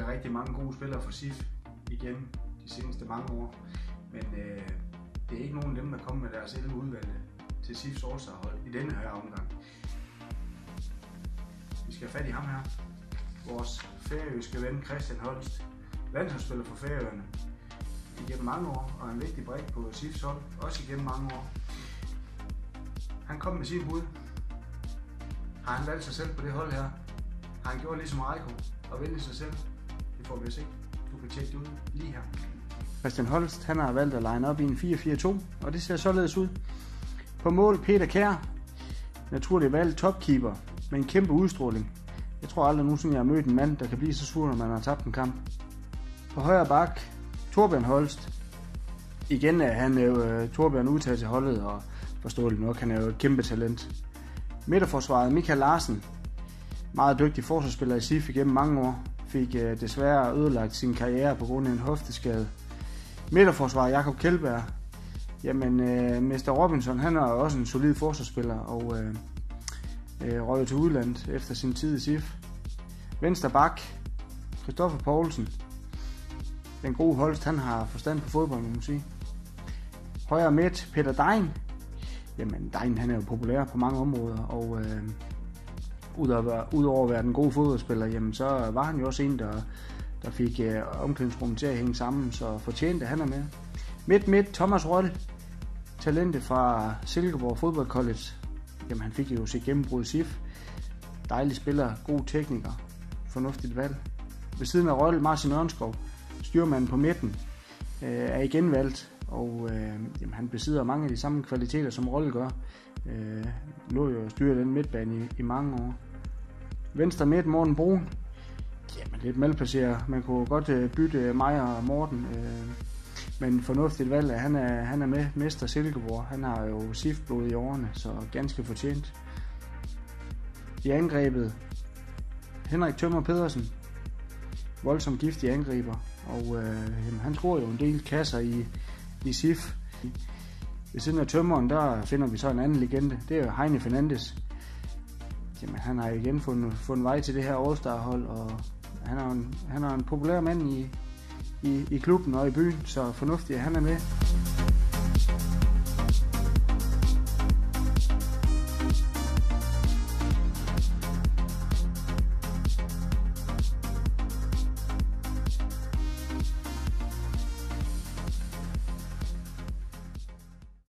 rigtig mange gode spillere for SIF igen de seneste mange år, men det er ikke nogen af dem, der kommer med deres 11 udvalgte til SIFs årsaghold i denne her omgang. Vi skal have fat i ham her, vores færøske ven Christian Holst, landsholdsspiller for Færøerne igennem mange år og en vigtig brik på SIFs hold, også igennem mange år. Han kom med sin bud. Har han valgt sig selv på det hold her? Har han gjort ligesom Reiko og vælge sig selv? Det får vi at se. Du kan tjekke det ud lige her. Christian Holst, han har valgt at line op i en 4-4-2, og det ser således ud. På mål Peter Kjær, naturligt valgt topkeeper med en kæmpe udstråling. Jeg tror aldrig nogensinde, jeg har mødt en mand, der kan blive så sur, når man har tabt en kamp. På højre bak, Torbjørn Holst. Igen er han Torbjørn udtaget til holdet, og forståeligt nok, han er jo et kæmpe talent. Midterforsvaret Michael Larsen, meget dygtig forsvarsspiller i SIF igennem mange år, fik desværre ødelagt sin karriere på grund af en hofteskade. Midterforsvaret Jakob Kjeldberg, jamen Mr. Robinson, han er også en solid forsvarsspiller og røg til udlandet efter sin tid i SIF. Venstre bak, Christoffer Poulsen, den gode Holst, han har forstand på fodbold, må man sige. Højre midt, Peter Dein. Jamen, Dein, han er jo populær på mange områder, og udover at være den gode fodboldspiller, jamen, så var han jo også en, der fik omklædningsrummet til at hænge sammen, så fortjente han er med. Midt, Thomas Røll, talentet fra Silkeborg Fodbold College. Jamen, han fik jo sit gennembrud i SIF. Dejlig spiller, god tekniker, fornuftigt valg. Ved siden af Røll, Martin Ørnskov, styrmanden på midten, er igen valgt, og jamen, han besidder mange af de samme kvaliteter, som Røll gør. Lå jo at styre den midtbane i mange år. Venstre midt, Morten Brun. Jamen, lidt malplaceret. Man kunne godt bytte mig og Morten, men fornuftigt valg, at han er med mester Silkeborg. Han har jo SIF-blod i årene, så ganske fortjent. I angrebet, Henrik Tømmer Pedersen. Voldsomt giftig angriber, og jamen, han tror jo en del kasser i SIF. Ved siden af Tømmeren, der finder vi så en anden legende. Det er jo Heine Fernandes. Jamen, han har igen fundet vej til det her All-Star-hold, og han er en populær mand i klubben og i byen, så fornuftigt, at han er med.